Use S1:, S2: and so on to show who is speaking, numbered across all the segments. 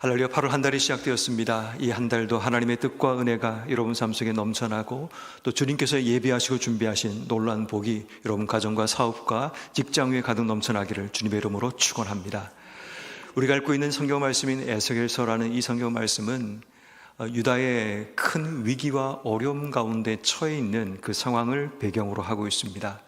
S1: 할렐루야. 8월 한 달이 시작되었습니다. 이 한 달도 하나님의 뜻과 은혜가 여러분 삶 속에 넘쳐나고 또 주님께서 예비하시고 준비하신 놀라운 복이 여러분 가정과 사업과 직장 위에 가득 넘쳐나기를 주님의 이름으로 축원합니다. 우리가 읽고 있는 성경 말씀인 에스겔서라는 이 성경 말씀은 유다의 큰 위기와 어려움 가운데 처해 있는 그 상황을 배경으로 하고 있습니다.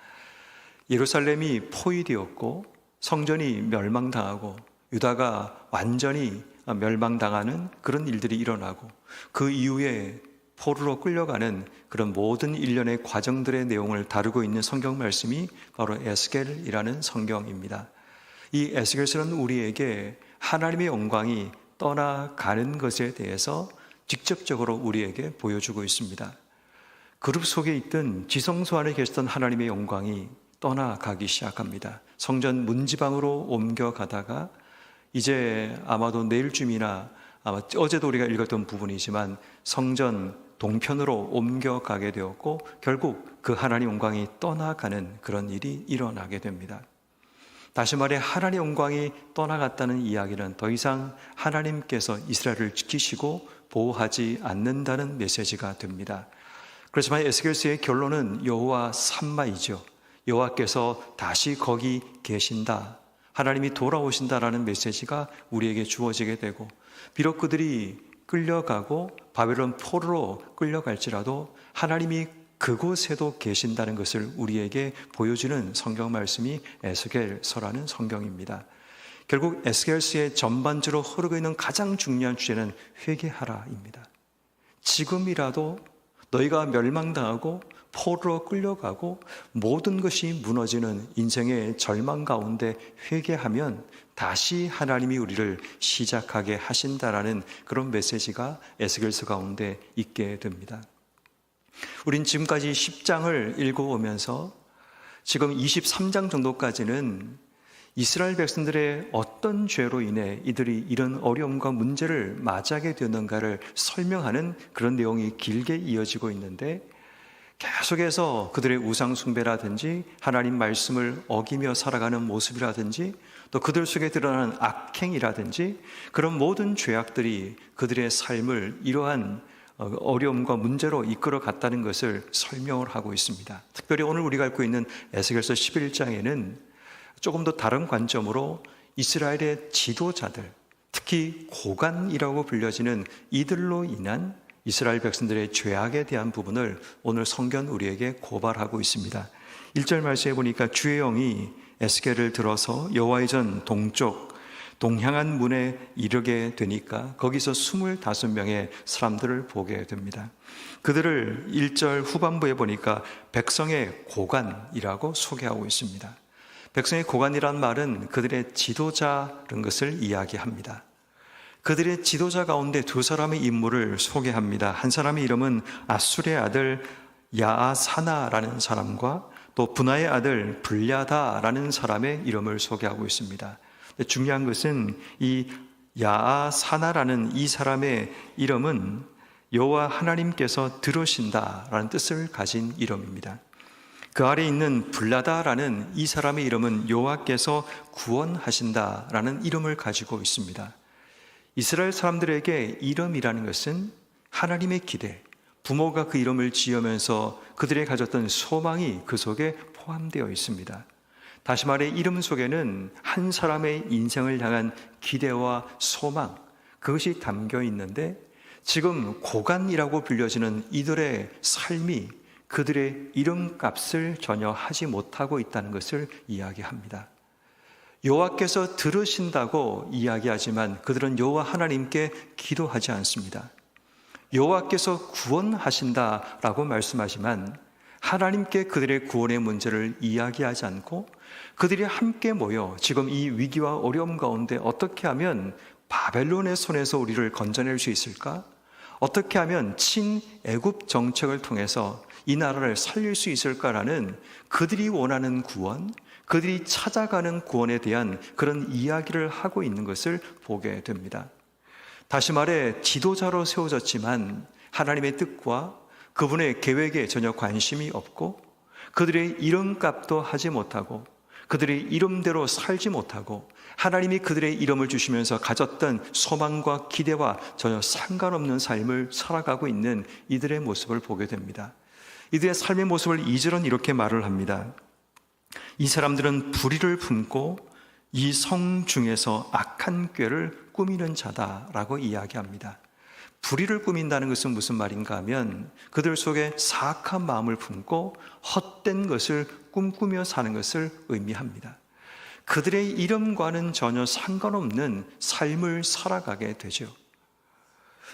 S1: 예루살렘이 포위되었고 성전이 멸망당하고 유다가 완전히 멸망당하는 그런 일들이 일어나고 그 이후에 포로로 끌려가는 그런 모든 일련의 과정들의 내용을 다루고 있는 성경 말씀이 바로 에스겔이라는 성경입니다. 이 에스겔서는 우리에게 하나님의 영광이 떠나가는 것에 대해서 직접적으로 우리에게 보여주고 있습니다. 그룹 속에 있던 지성소 안에 계셨던 하나님의 영광이 떠나가기 시작합니다. 성전 문지방으로 옮겨가다가 이제 아마도 내일쯤이나 아마 어제도 우리가 읽었던 부분이지만 성전 동편으로 옮겨가게 되었고 결국 그 하나님 영광이 떠나가는 그런 일이 일어나게 됩니다. 다시 말해 하나님 영광이 떠나갔다는 이야기는 더 이상 하나님께서 이스라엘을 지키시고 보호하지 않는다는 메시지가 됩니다. 그렇지만 에스겔서의 결론은 여호와 삼마이죠. 여호와께서 다시 거기 계신다, 하나님이 돌아오신다라는 메시지가 우리에게 주어지게 되고, 비록 그들이 끌려가고 바벨론 포로로 끌려갈지라도 하나님이 그곳에도 계신다는 것을 우리에게 보여주는 성경 말씀이 에스겔서라는 성경입니다. 결국 에스겔서의 전반적으로 흐르고 있는 가장 중요한 주제는 회개하라입니다. 지금이라도 너희가 멸망당하고 포로로 끌려가고 모든 것이 무너지는 인생의 절망 가운데 회개하면 다시 하나님이 우리를 시작하게 하신다라는 그런 메시지가 에스겔서 가운데 있게 됩니다. 우린 지금까지 10장을 읽어오면서 지금 23장 정도까지는 이스라엘 백성들의 어떤 죄로 인해 이들이 이런 어려움과 문제를 맞이하게 되었는가를 설명하는 그런 내용이 길게 이어지고 있는데, 계속해서 그들의 우상 숭배라든지 하나님 말씀을 어기며 살아가는 모습이라든지 또 그들 속에 드러나는 악행이라든지 그런 모든 죄악들이 그들의 삶을 이러한 어려움과 문제로 이끌어 갔다는 것을 설명을 하고 있습니다. 특별히 오늘 우리가 읽고 있는 에스겔서 11장에는 조금 더 다른 관점으로 이스라엘의 지도자들, 특히 고관이라고 불려지는 이들로 인한 이스라엘 백성들의 죄악에 대한 부분을 오늘 성경 우리에게 고발하고 있습니다. 1절 말씀에 보니까 주의 영이 에스겔을 들어서 여호와의 전 동쪽 동향한 문에 이르게 되니까 거기서 25명의 사람들을 보게 됩니다. 그들을 1절 후반부에 보니까 백성의 고관이라고 소개하고 있습니다. 백성의 고관이란 말은 그들의 지도자라는 것을 이야기합니다. 그들의 지도자 가운데 두 사람의 인물을 소개합니다. 한 사람의 이름은 아술의 아들 야아사나라는 사람과 또 분하의 아들 블야다라는 사람의 이름을 소개하고 있습니다. 중요한 것은 이 야아사나라는 이 사람의 이름은 여호와 하나님께서 들으신다라는 뜻을 가진 이름입니다. 그 아래 있는 블야다라는 이 사람의 이름은 여호와께서 구원하신다라는 이름을 가지고 있습니다. 이스라엘 사람들에게 이름이라는 것은 하나님의 기대, 부모가 그 이름을 지으면서 그들이 가졌던 소망이 그 속에 포함되어 있습니다. 다시 말해 이름 속에는 한 사람의 인생을 향한 기대와 소망, 그것이 담겨 있는데 지금 고관이라고 불려지는 이들의 삶이 그들의 이름값을 전혀 하지 못하고 있다는 것을 이야기합니다. 여호와께서 들으신다고 이야기하지만 그들은 여호와 하나님께 기도하지 않습니다. 여호와께서 구원하신다라고 말씀하지만 하나님께 그들의 구원의 문제를 이야기하지 않고 그들이 함께 모여 지금 이 위기와 어려움 가운데 어떻게 하면 바벨론의 손에서 우리를 건져낼 수 있을까? 어떻게 하면 친애굽 정책을 통해서 이 나라를 살릴 수 있을까라는 그들이 원하는 구원, 그들이 찾아가는 구원에 대한 그런 이야기를 하고 있는 것을 보게 됩니다. 다시 말해 지도자로 세워졌지만 하나님의 뜻과 그분의 계획에 전혀 관심이 없고 그들의 이름값도 하지 못하고 그들의 이름대로 살지 못하고 하나님이 그들의 이름을 주시면서 가졌던 소망과 기대와 전혀 상관없는 삶을 살아가고 있는 이들의 모습을 보게 됩니다. 이들의 삶의 모습을 2절은 이렇게 말을 합니다. 이 사람들은 불의를 품고 이 성 중에서 악한 꾀를 꾸미는 자다라고 이야기합니다. 불의를 꾸민다는 것은 무슨 말인가 하면 그들 속에 사악한 마음을 품고 헛된 것을 꿈꾸며 사는 것을 의미합니다. 그들의 이름과는 전혀 상관없는 삶을 살아가게 되죠.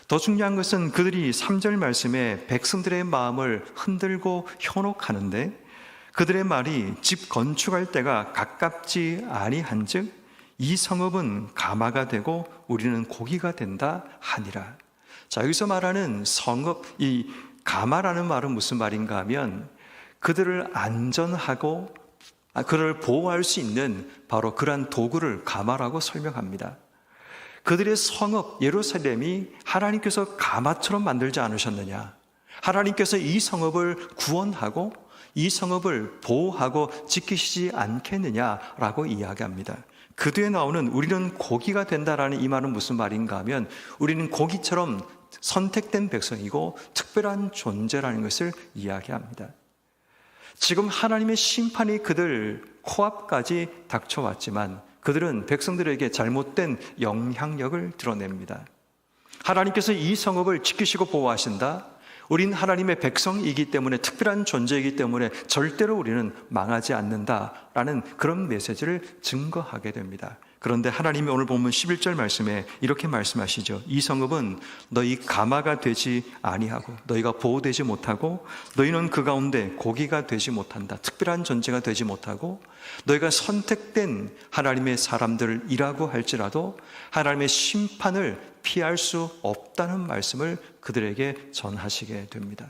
S1: 더 중요한 것은 그들이 3절 말씀에 백성들의 마음을 흔들고 현혹하는데 그들의 말이 집 건축할 때가 가깝지 아니한즉 이 성읍은 가마가 되고 우리는 고기가 된다 하니라. 자, 여기서 말하는 성읍, 이 가마라는 말은 무슨 말인가 하면 그들을 안전하고 그를 보호할 수 있는 바로 그러한 도구를 가마라고 설명합니다. 그들의 성읍 예루살렘이 하나님께서 가마처럼 만들지 않으셨느냐? 하나님께서 이 성읍을 구원하고 이 성읍을 보호하고 지키시지 않겠느냐라고 이야기합니다. 그 뒤에 나오는 우리는 고기가 된다라는 이 말은 무슨 말인가 하면 우리는 고기처럼 선택된 백성이고 특별한 존재라는 것을 이야기합니다. 지금 하나님의 심판이 그들 코앞까지 닥쳐왔지만 그들은 백성들에게 잘못된 영향력을 드러냅니다. 하나님께서 이 성읍을 지키시고 보호하신다. 우린 하나님의 백성이기 때문에 특별한 존재이기 때문에 절대로 우리는 망하지 않는다라는 그런 메시지를 증거하게 됩니다. 그런데 하나님이 오늘 보면 11절 말씀에 이렇게 말씀하시죠. 이 성읍은 너희 가마가 되지 아니하고 너희가 보호되지 못하고 너희는 그 가운데 고기가 되지 못한다. 특별한 존재가 되지 못하고 너희가 선택된 하나님의 사람들이라고 할지라도 하나님의 심판을 피할 수 없다는 말씀을 그들에게 전하시게 됩니다.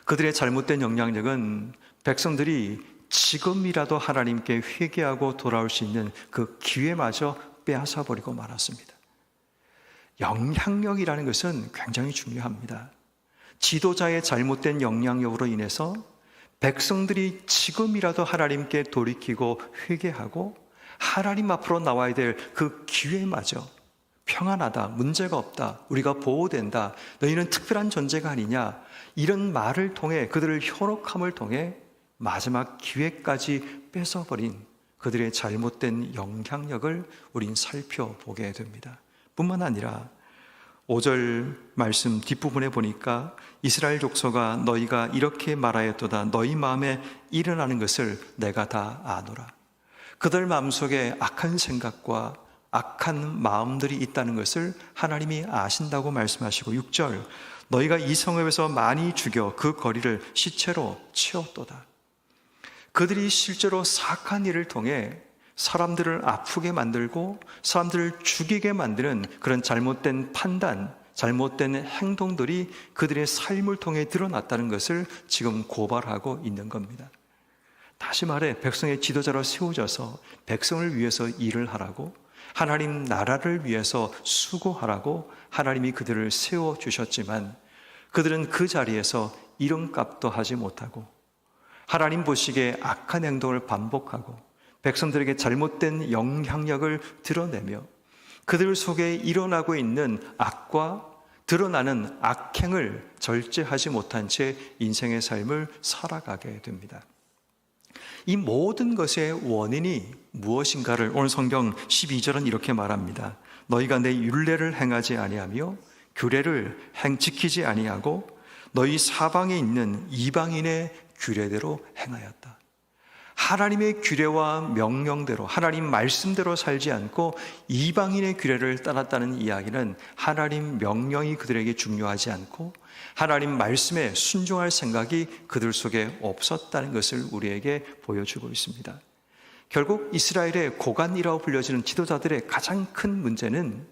S1: 그들의 잘못된 영향력은 백성들이 지금이라도 하나님께 회개하고 돌아올 수 있는 그 기회마저 빼앗아 버리고 말았습니다. 영향력이라는 것은 굉장히 중요합니다. 지도자의 잘못된 영향력으로 인해서 백성들이 지금이라도 하나님께 돌이키고 회개하고 하나님 앞으로 나와야 될 그 기회마저 평안하다, 문제가 없다, 우리가 보호된다, 너희는 특별한 존재가 아니냐, 이런 말을 통해 그들을 현혹함을 통해 마지막 기회까지 뺏어버린 그들의 잘못된 영향력을 우린 살펴보게 됩니다. 뿐만 아니라 5절 말씀 뒷부분에 보니까 이스라엘 족속아 너희가 이렇게 말하였도다 너희 마음에 일어나는 것을 내가 다 아노라. 그들 마음속에 악한 생각과 악한 마음들이 있다는 것을 하나님이 아신다고 말씀하시고 6절 너희가 이 성읍에서 많이 죽여 그 거리를 시체로 채웠도다. 그들이 실제로 사악한 일을 통해 사람들을 아프게 만들고 사람들을 죽이게 만드는 그런 잘못된 판단, 잘못된 행동들이 그들의 삶을 통해 드러났다는 것을 지금 고발하고 있는 겁니다. 다시 말해 백성의 지도자로 세워져서 백성을 위해서 일을 하라고 하나님 나라를 위해서 수고하라고 하나님이 그들을 세워주셨지만 그들은 그 자리에서 이름값도 하지 못하고 하나님 보시기에 악한 행동을 반복하고 백성들에게 잘못된 영향력을 드러내며 그들 속에 일어나고 있는 악과 드러나는 악행을 절제하지 못한 채 인생의 삶을 살아가게 됩니다. 이 모든 것의 원인이 무엇인가를 오늘 성경 12절은 이렇게 말합니다. 너희가 내 율례를 행하지 아니하며 규례를 지키지 아니하고 너희 사방에 있는 이방인의 규례대로 행하였다. 하나님의 규례와 명령대로 하나님 말씀대로 살지 않고 이방인의 규례를 따랐다는 이야기는 하나님 명령이 그들에게 중요하지 않고 하나님 말씀에 순종할 생각이 그들 속에 없었다는 것을 우리에게 보여주고 있습니다. 결국 이스라엘의 고관이라고 불려지는 지도자들의 가장 큰 문제는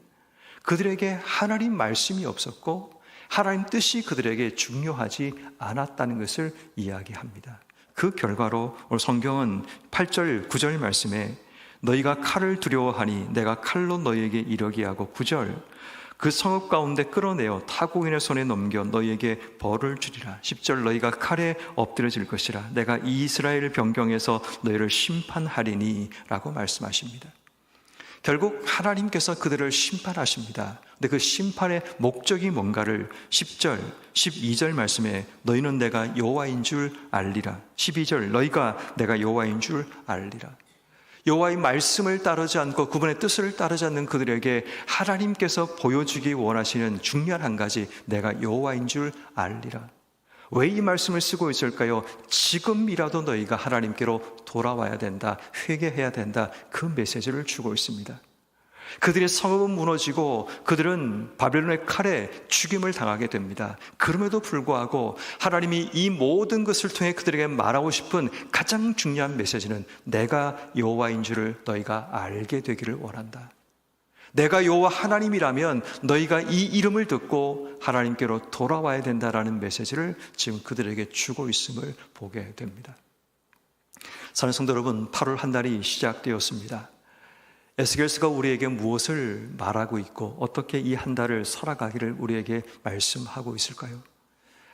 S1: 그들에게 하나님 말씀이 없었고 하나님 뜻이 그들에게 중요하지 않았다는 것을 이야기합니다. 그 결과로 오늘 성경은 8절, 9절 말씀에 너희가 칼을 두려워하니 내가 칼로 너희에게 이르게 하고 9절 그 성읍 가운데 끌어내어 타국인의 손에 넘겨 너희에게 벌을 주리라. 10절 너희가 칼에 엎드려질 것이라. 내가 이스라엘 변경에서 너희를 심판하리니 라고 말씀하십니다. 결국 하나님께서 그들을 심판하십니다. 근데 그 심판의 목적이 뭔가를 10절, 12절 말씀에 너희는 내가 여호와인 줄 알리라. 12절 너희가 내가 여호와인 줄 알리라. 여호와의 말씀을 따르지 않고 그분의 뜻을 따르지 않는 그들에게 하나님께서 보여주기 원하시는 중요한 한 가지, 내가 여호와인 줄 알리라. 왜 이 말씀을 쓰고 있을까요? 지금이라도 너희가 하나님께로 돌아와야 된다, 회개해야 된다, 그 메시지를 주고 있습니다. 그들의 성읍은 무너지고 그들은 바벨론의 칼에 죽임을 당하게 됩니다. 그럼에도 불구하고 하나님이 이 모든 것을 통해 그들에게 말하고 싶은 가장 중요한 메시지는 내가 여호와인 줄을 너희가 알게 되기를 원한다. 내가 여호와 하나님이라면 너희가 이 이름을 듣고 하나님께로 돌아와야 된다라는 메시지를 지금 그들에게 주고 있음을 보게 됩니다. 사랑하는 성도 여러분, 8월 한 달이 시작되었습니다. 에스겔서가 우리에게 무엇을 말하고 있고 어떻게 이 한 달을 살아가기를 우리에게 말씀하고 있을까요?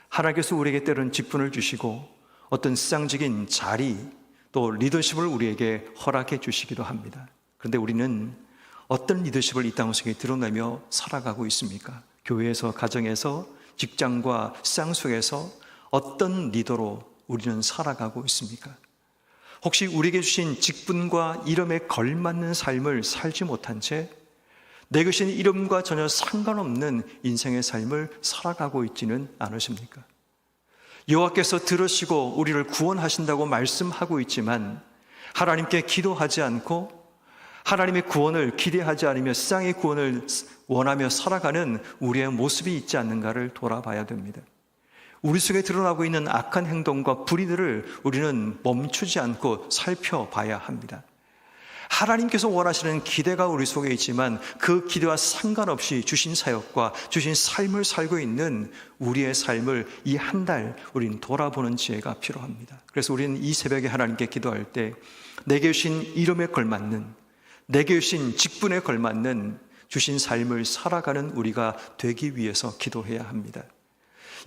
S1: 하나님께서 우리에게 때로는 직분을 주시고 어떤 시장적인 자리 또 리더십을 우리에게 허락해 주시기도 합니다. 그런데 우리는 어떤 리더십을 이 땅 속에 드러내며 살아가고 있습니까? 교회에서, 가정에서, 직장과 시장 속에서 어떤 리더로 우리는 살아가고 있습니까? 혹시 우리에게 주신 직분과 이름에 걸맞는 삶을 살지 못한 채 내 주신 이름과 전혀 상관없는 인생의 삶을 살아가고 있지는 않으십니까? 여호와께서 들으시고 우리를 구원하신다고 말씀하고 있지만 하나님께 기도하지 않고 하나님의 구원을 기대하지 않으며 세상의 구원을 원하며 살아가는 우리의 모습이 있지 않는가를 돌아봐야 됩니다. 우리 속에 드러나고 있는 악한 행동과 불의들을 우리는 멈추지 않고 살펴봐야 합니다. 하나님께서 원하시는 기대가 우리 속에 있지만 그 기대와 상관없이 주신 사역과 주신 삶을 살고 있는 우리의 삶을 이 한 달 우리는 돌아보는 지혜가 필요합니다. 그래서 우리는 이 새벽에 하나님께 기도할 때 내게 주신 이름에 걸맞는, 내게 주신 직분에 걸맞는 주신 삶을 살아가는 우리가 되기 위해서 기도해야 합니다.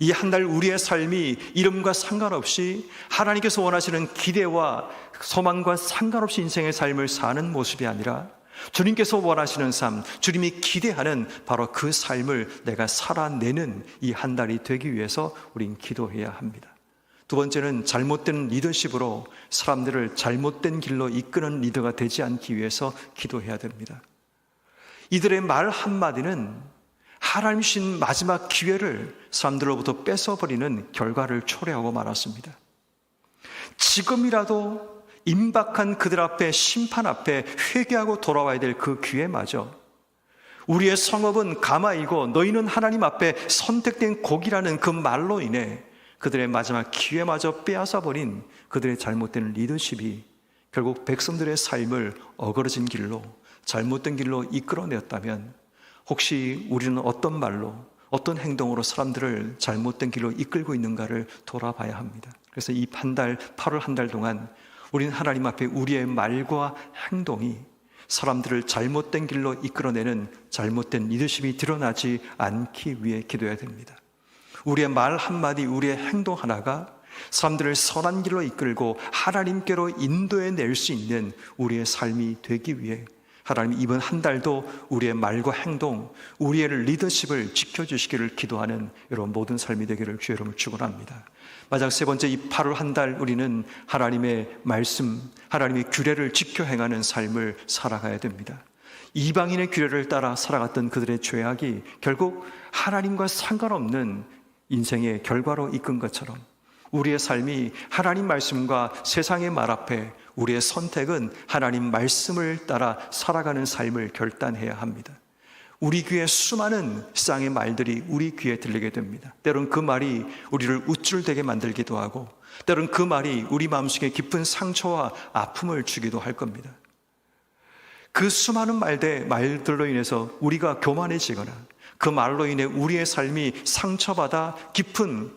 S1: 이 한 달 우리의 삶이 이름과 상관없이 하나님께서 원하시는 기대와 소망과 상관없이 인생의 삶을 사는 모습이 아니라 주님께서 원하시는 삶, 주님이 기대하는 바로 그 삶을 내가 살아내는 이 한 달이 되기 위해서 우린 기도해야 합니다. 두 번째는 잘못된 리더십으로 사람들을 잘못된 길로 이끄는 리더가 되지 않기 위해서 기도해야 됩니다. 이들의 말 한마디는 하나님 주신 마지막 기회를 사람들로부터 뺏어버리는 결과를 초래하고 말았습니다. 지금이라도 임박한 그들 앞에, 심판 앞에 회개하고 돌아와야 될 그 기회마저 우리의 성읍은 가마이고 너희는 하나님 앞에 선택된 곡이라는 그 말로 인해 그들의 마지막 기회마저 빼앗아버린 그들의 잘못된 리더십이 결국 백성들의 삶을 어그러진 길로, 잘못된 길로 이끌어내었다면 혹시 우리는 어떤 말로, 어떤 행동으로 사람들을 잘못된 길로 이끌고 있는가를 돌아봐야 합니다. 그래서 이 한 달, 8월 한 달 동안 우리는 하나님 앞에 우리의 말과 행동이 사람들을 잘못된 길로 이끌어내는 잘못된 리더십이 드러나지 않기 위해 기도해야 됩니다. 우리의 말 한마디, 우리의 행동 하나가 사람들을 선한 길로 이끌고 하나님께로 인도해낼 수 있는 우리의 삶이 되기 위해 하나님 이번 한 달도 우리의 말과 행동, 우리의 리더십을 지켜주시기를 기도하는 여러분 모든 삶이 되기를 주의 이름으로 축원합니다. 마지막 세 번째, 이 8월 한 달 우리는 하나님의 말씀, 하나님의 규례를 지켜 행하는 삶을 살아가야 됩니다. 이방인의 규례를 따라 살아갔던 그들의 죄악이 결국 하나님과 상관없는 인생의 결과로 이끈 것처럼 우리의 삶이 하나님 말씀과 세상의 말 앞에 우리의 선택은 하나님 말씀을 따라 살아가는 삶을 결단해야 합니다. 우리 귀에 수많은 세상의 말들이 우리 귀에 들리게 됩니다. 때론 그 말이 우리를 우쭐대게 만들기도 하고 때론 그 말이 우리 마음속에 깊은 상처와 아픔을 주기도 할 겁니다. 그 수많은 말들로 인해서 우리가 교만해지거나 그 말로 인해 우리의 삶이 상처받아 깊은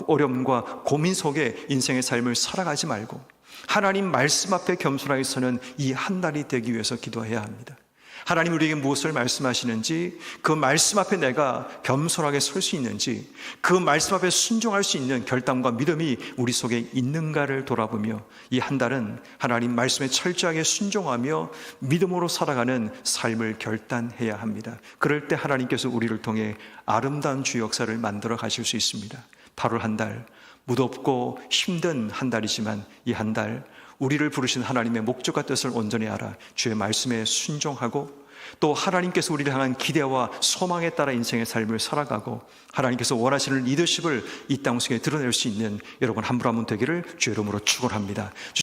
S1: 어려움과 고민 속에 인생의 삶을 살아가지 말고 하나님 말씀 앞에 겸손하게 서는 이 한 달이 되기 위해서 기도해야 합니다. 하나님 우리에게 무엇을 말씀하시는지, 그 말씀 앞에 내가 겸손하게 설 수 있는지, 그 말씀 앞에 순종할 수 있는 결단과 믿음이 우리 속에 있는가를 돌아보며 이 한 달은 하나님 말씀에 철저하게 순종하며 믿음으로 살아가는 삶을 결단해야 합니다. 그럴 때 하나님께서 우리를 통해 아름다운 주 역사를 만들어 가실 수 있습니다. 8월 한 달, 무덥고 힘든 한 달이지만 이 한 달 우리를 부르신 하나님의 목적과 뜻을 온전히 알아 주의 말씀에 순종하고, 또 하나님께서 우리를 향한 기대와 소망에 따라 인생의 삶을 살아가고 하나님께서 원하시는 리더십을 이 땅 속에 드러낼 수 있는 여러분 한 분 한 분 되기를 주의 이름으로 축원합니다.